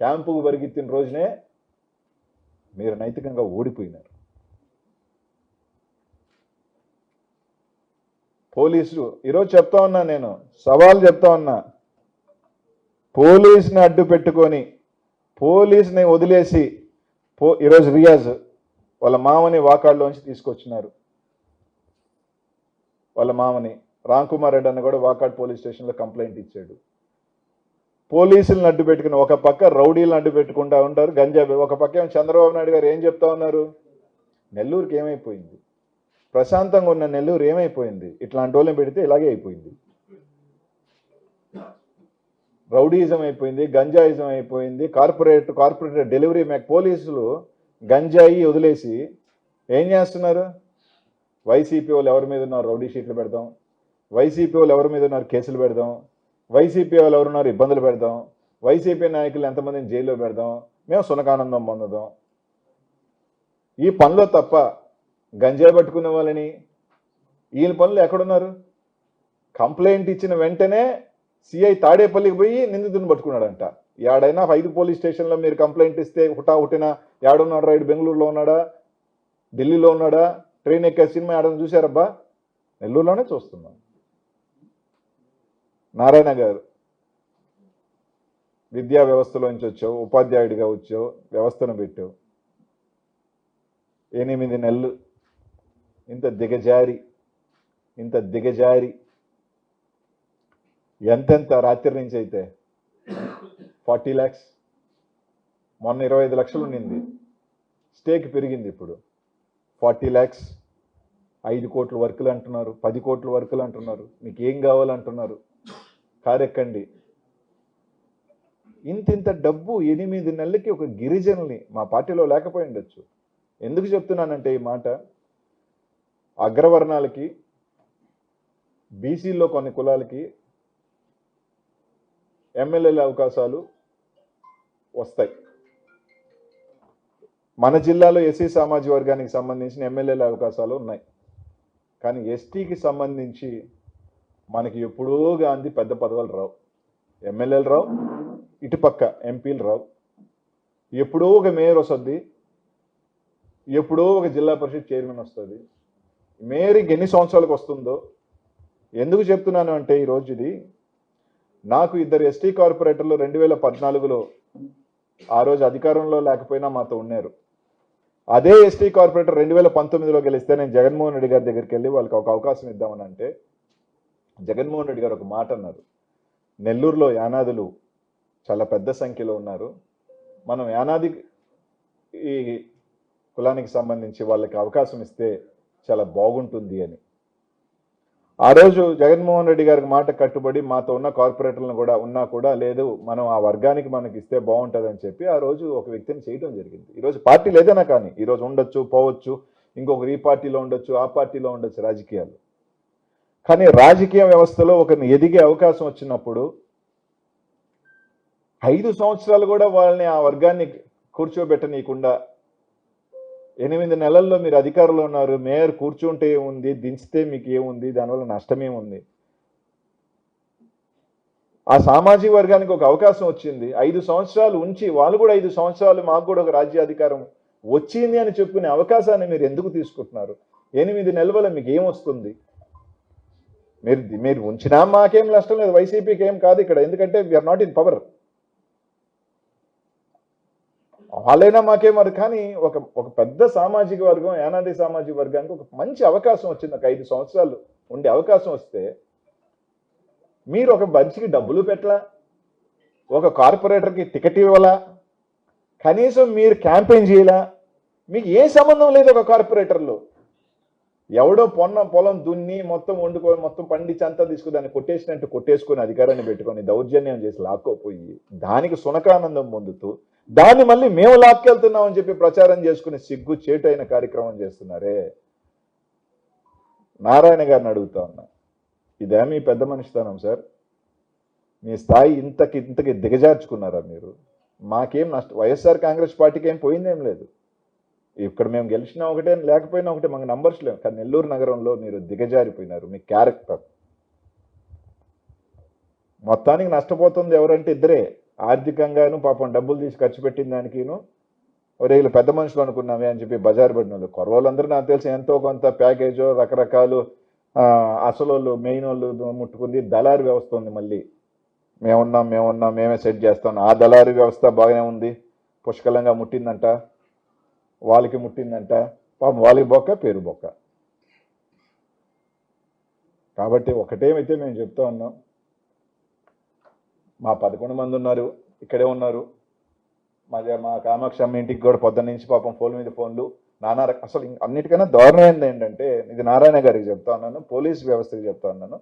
క్యాంపుకు పరిగెత్తిన రోజునే మీరు నైతికంగా ఓడిపోయినారు. పోలీసులు ఈరోజు చెప్తా ఉన్నా, నేను సవాల్ చెప్తా ఉన్నా, పోలీసుని అడ్డు పెట్టుకొని పోలీసుని వదిలేసి ఈరోజు రియాజ్ వాళ్ళ మామని వాకాడ్లోంచి తీసుకొచ్చినారు. వాళ్ళ మామని రామ్ కుమార్ రెడ్డి అన్న కూడా వాకాడ్ పోలీస్ స్టేషన్లో కంప్లైంట్ ఇచ్చాడు. పోలీసులను అడ్డు పెట్టుకుని ఒక పక్క రౌడీలను అడ్డు పెట్టుకుంటా ఉంటారు, గంజాబీ. ఒక పక్క చంద్రబాబు నాయుడు గారు ఏం చెప్తా ఉన్నారు? నెల్లూరుకి ఏమైపోయింది? ప్రశాంతంగా ఉన్న నెల్లూరు ఏమైపోయింది? ఇట్లాంటి వాళ్ళని పెడితే ఇలాగే అయిపోయింది. రౌడీయిజం అయిపోయింది, గంజాయిజం అయిపోయింది, కార్పొరేట్ డెలివరీ పోలీసులు గంజాయి వదిలేసి ఏం చేస్తున్నారు? వైసీపీ వాళ్ళు ఎవరి మీద ఉన్నారు రౌడీ షీట్లు పెడదాం, వైసీపీ వాళ్ళు ఎవరి మీద ఉన్నారు కేసులు పెడదాం, వైసీపీ వాళ్ళు ఎవరున్నారు ఇబ్బందులు పెడదాం, వైసీపీ నాయకులు ఎంతమందిని జైల్లో పెడదాం, మేము సునకానందం పొందుదాం. ఈ పనిలో తప్ప గంజాయి పట్టుకునే వాళ్ళని వీళ్ళ పనులు ఎక్కడున్నారు? కంప్లైంట్ ఇచ్చిన వెంటనే సిఐ తాడేపల్లికి పోయి నిందితుని పట్టుకున్నాడంట. ఏడైనా 5 పోలీస్ స్టేషన్లో మీరు కంప్లైంట్ ఇస్తే హుటాహుటిన ఏడున్నాడు రైడ్? బెంగళూరులో ఉన్నాడా, ఢిల్లీలో ఉన్నాడా? ట్రైన్ ఎక్కే సినిమా ఏడని చూశారబ్బా? నెల్లూరులోనే చూస్తున్నాం. నారాయణ గారు విద్యా వ్యవస్థలోంచి వచ్చావు, ఉపాధ్యాయుడిగా వచ్చావు, వ్యవస్థను పెట్టావు. 8 నెలలు ఇంత దిగజారి ఎంతెంత రాత్రి నుంచి అయితే 40 lakhs, మొన్న 25 లక్షలు ఉండింది, స్టేక్ పెరిగింది, ఇప్పుడు 40 lakhs, 5 కోట్ల వర్కులు అంటున్నారు, 10 కోట్ల వర్కులు అంటున్నారు. మీకు ఏం కావాలంటున్నారు? కారెక్కండి. ఇంత డబ్బు 8 నెలలకి ఒక గిరిజనుల్ని మా పార్టీలో లేకపోయి ఉండొచ్చు. ఎందుకు చెప్తున్నానంటే ఈ మాట, అగ్రవర్ణాలకి, బీసీల్లో కొన్ని కులాలకి ఎమ్మెల్యేల అవకాశాలు వస్తాయి. మన జిల్లాలో ఎస్సీ సామాజిక వర్గానికి సంబంధించిన ఎమ్మెల్యేల అవకాశాలు ఉన్నాయి. కానీ ఎస్టీకి సంబంధించి మనకి ఎప్పుడో గాంధీ పెద్ద పదవులు రావు, ఎమ్మెల్యేలు రావు, ఇటుపక్క ఎంపీలు రావు. ఎప్పుడో ఒక మేయర్ వస్తుంది, ఎప్పుడో ఒక జిల్లా పరిషత్ చైర్మన్ వస్తుంది. మేయర్కి ఎన్ని సంవత్సరాలకు వస్తుందో. ఎందుకు చెప్తున్నాను అంటే ఈరోజు ఇది, నాకు 2 ఎస్టీ కార్పొరేటర్లు 2014లో ఆ రోజు అధికారంలో లేకపోయినా మాతో ఉన్నారు. అదే ఎస్టీ కార్పొరేటర్ 2019లో గెలిస్తే నేను జగన్మోహన్ రెడ్డి గారి దగ్గరికి వెళ్ళి వాళ్ళకి ఒక అవకాశం ఇద్దామని అంటే జగన్మోహన్ రెడ్డి గారు ఒక మాట అన్నారు, నెల్లూరులో యానాదులు చాలా పెద్ద సంఖ్యలో ఉన్నారు, మనం యానాది ఈ కులానికి సంబంధించి వాళ్ళకి అవకాశం ఇస్తే చాలా బాగుంటుంది అని. ఆ రోజు జగన్మోహన్ రెడ్డి గారికి మాట కట్టుబడి మాతో ఉన్న కార్పొరేటర్లను కూడా లేదు, మనం ఆ వర్గానికి మనకి ఇస్తే బాగుంటుంది అని చెప్పి ఆ రోజు ఒక వ్యక్తిని చేయడం జరిగింది. ఈరోజు పార్టీ లేదన్నా కానీ ఈరోజు ఉండొచ్చు, పోవచ్చు, ఇంకొకరు ఈ పార్టీలో ఉండొచ్చు, ఆ పార్టీలో ఉండొచ్చు రాజకీయాలు. కానీ రాజకీయ వ్యవస్థలో ఒకరిని ఎదిగే అవకాశం వచ్చినప్పుడు 5 సంవత్సరాలు కూడా వాళ్ళని ఆ వర్గాన్ని కూర్చోబెట్టనీయకుండా 8 నెలల్లో మీరు అధికారంలో ఉన్నారు, మేయర్ కూర్చుంటే ఏముంది, దించితే మీకు ఏముంది, దానివల్ల నష్టమేముంది? ఆ సామాజిక వర్గానికి ఒక అవకాశం వచ్చింది, 5 సంవత్సరాలు ఉంచి వాళ్ళు కూడా 5 సంవత్సరాలు మాకు కూడా ఒక రాజ్యాధికారం వచ్చింది అని చెప్పుకునే అవకాశాన్ని మీరు ఎందుకు తీసుకుంటున్నారు? 8 నెలల వల్ల మీకు ఏమొస్తుంది? మీరు ఉంచినా మాకేం నష్టం లేదు, వైసీపీకి ఏం కాదు ఇక్కడ, ఎందుకంటే వీఆర్ నాట్ ఇన్ పవర్. వాళ్ళైనా మాకేమరు. కానీ ఒక పెద్ద సామాజిక వర్గం, యానాది సామాజిక వర్గానికి ఒక మంచి అవకాశం వచ్చింది, ఒక 5 సంవత్సరాలు ఉండే అవకాశం వస్తే మీరు ఒక మనిషికి డబ్బులు పెట్టలా, ఒక కార్పొరేటర్కి టికెట్ ఇవ్వాలా, కనీసం మీరు క్యాంపెయిన్ చేయాలా? మీకు ఏ సంబంధం లేదు. ఒక కార్పొరేటర్లో ఎవడో పొలం దున్ని మొత్తం వండుకొని మొత్తం పండించి అంతా తీసుకుని కొట్టేసినట్టు కొట్టేసుకొని అధికారాన్ని పెట్టుకొని దౌర్జన్యం చేసి లాక్కోపోయి దానికి సునకానందం పొందుతూ దాన్ని మళ్ళీ మేము లాక్కెళ్తున్నామని చెప్పి ప్రచారం చేసుకుని సిగ్గు చేటైన కార్యక్రమం చేస్తున్నారే. నారాయణ గారిని అడుగుతా ఉన్నా, ఇదే మీ పెద్ద మనిషితనం సార్? మీ స్థాయి ఇంతకి దిగజార్చుకున్నారా మీరు? మాకేం నష్టం, వైఎస్ఆర్ కాంగ్రెస్ పార్టీకి ఏం పోయిందేం లేదు. ఇక్కడ మేము గెలిచినా ఒకటే, లేకపోయినా ఒకటే, మాకు నంబర్స్ లేవు. కానీ నెల్లూరు నగరంలో మీరు దిగజారిపోయినారు. మీ క్యారెక్టర్ మొత్తానికి నష్టపోతుంది ఎవరంటే ఇద్దరే, ఆర్థికంగాను పాపం డబ్బులు తీసి ఖర్చు పెట్టిన దానికిను ఒరే వీళ్ళు పెద్ద మనుషులు అనుకున్నామే అని చెప్పి బజారు పడిన వాళ్ళు కొరవాళ్ళందరూ నాకు తెలిసి ఎంతో కొంత ప్యాకేజో రకరకాలు అసలు వాళ్ళు మెయిన్ వాళ్ళు ముట్టుకుంది దళారు వ్యవస్థ ఉంది. మళ్ళీ మేమున్నాం మేమే సెట్ చేస్తాం. ఆ దళారు వ్యవస్థ బాగానే ఉంది, పుష్కలంగా ముట్టిందంట, వాళ్ళకి ముట్టిందంట, పాపం వాళ్ళకి బొక్క పేరు బొక్క. కాబట్టి ఒకటేమైతే మేము చెప్తా ఉన్నాం, మా 11 మంది ఉన్నారు, ఇక్కడే ఉన్నారు. మా కామాక్షమ్మ ఇంటికి కూడా పొద్దున్న నుంచి పాపం ఫోన్ మీద ఫోన్లు నానా. అసలు అన్నిటికన్నా దారుణమైనది ఏంటంటే, ఇది నారాయణ గారికి చెప్తా ఉన్నాను, పోలీస్ వ్యవస్థకి చెప్తా ఉన్నాను,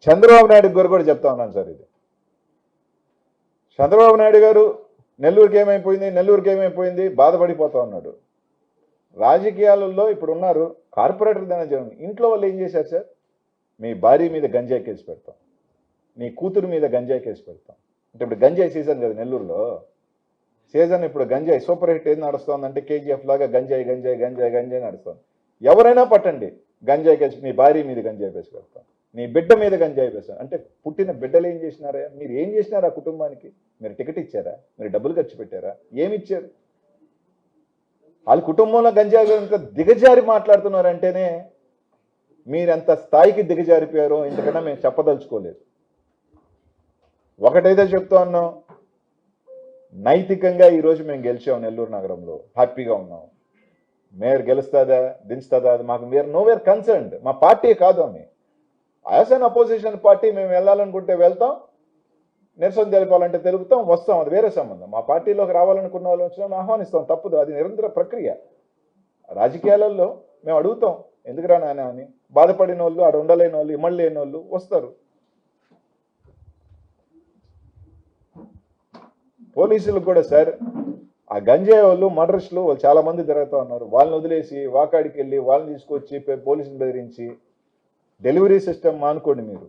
చంద్రబాబు నాయుడు గారు కూడా చెప్తా ఉన్నాను సార్. ఇది చంద్రబాబు నాయుడు గారు నెల్లూరుకి ఏమైపోయింది బాధపడిపోతా ఉన్నాడు. రాజకీయాలలో ఇప్పుడు ఉన్నారు, కార్పొరేటర్ దాని జరిగింది. ఇంట్లో వాళ్ళు ఏం చేశారు సార్? మీ భార్య మీద గంజాయి కేసు పెడతాం, నీ కూతురు మీద గంజాయి కేసు పెడతాం. అంటే ఇప్పుడు గంజాయి సీజన్ కదా నెల్లూరులో, సీజన్ ఇప్పుడు గంజాయి సూపర్ హిట్ ఏది నడుస్తుందంటే కేజీఎఫ్ లాగా గంజాయి నడుస్తుంది. ఎవరైనా పట్టండి గంజాయి కేసు, మీ భార్య మీద గంజాయి కేసు పెడతాం, నీ బిడ్డ మీద గంజాయి వేస్తాం. అంటే పుట్టిన బిడ్డలు ఏం చేసినారా? మీరు ఏం చేసినారా కుటుంబానికి? మీరు టికెట్ ఇచ్చారా? మీరు డబ్బులు ఖర్చు పెట్టారా? ఏమి ఇచ్చారు? వాళ్ళ కుటుంబంలో గంజాయి ఇంత దిగజారి మాట్లాడుతున్నారంటేనే మీరెంత స్థాయికి దిగజారిపోయారో ఇంతకన్నా మేము చెప్పదలుచుకోలేదు. ఒకటైతే చెప్తా ఉన్నాం, నైతికంగా ఈరోజు మేము గెలిచాం నెల్లూరు నగరంలో, హ్యాపీగా ఉన్నాం. మేయర్ గెలుస్తుందా దించుతుందా అది మాకు నోవేర్ కన్సర్న్డ్. మా పార్టీ కాదు ఆమె, యాజ్ అన్ అపోజిషన్ పార్టీ మేము వెళ్ళాలనుకుంటే వెళ్తాం, నిరసన తెలిపాలంటే తెలుపుతాం, వస్తాం, అది వేరే సంబంధం. మా పార్టీలోకి రావాలనుకున్న వాళ్ళు వచ్చినా ఆహ్వానిస్తాం, తప్పదు, అది నిరంతర ప్రక్రియ. రాజకీయాలలో మేము అడుగుతాం ఎందుకురా నాయన అని. బాధపడిన వాళ్ళు, ఆడ ఉండలేని వాళ్ళు, ఇమ్మడలేని వాళ్ళు వస్తారు. పోలీసులకు కూడా సార్, ఆ గంజాయి వాళ్ళు మర్డర్స్లు వాళ్ళు చాలా మంది తిరుగుతూ ఉన్నారు. వాళ్ళని వదిలేసి వాకాడికి వెళ్ళి వాళ్ళని తీసుకొచ్చి పోలీసులు బెదిరించి డెలివరీ సిస్టమ్ మానుకోండి మీరు.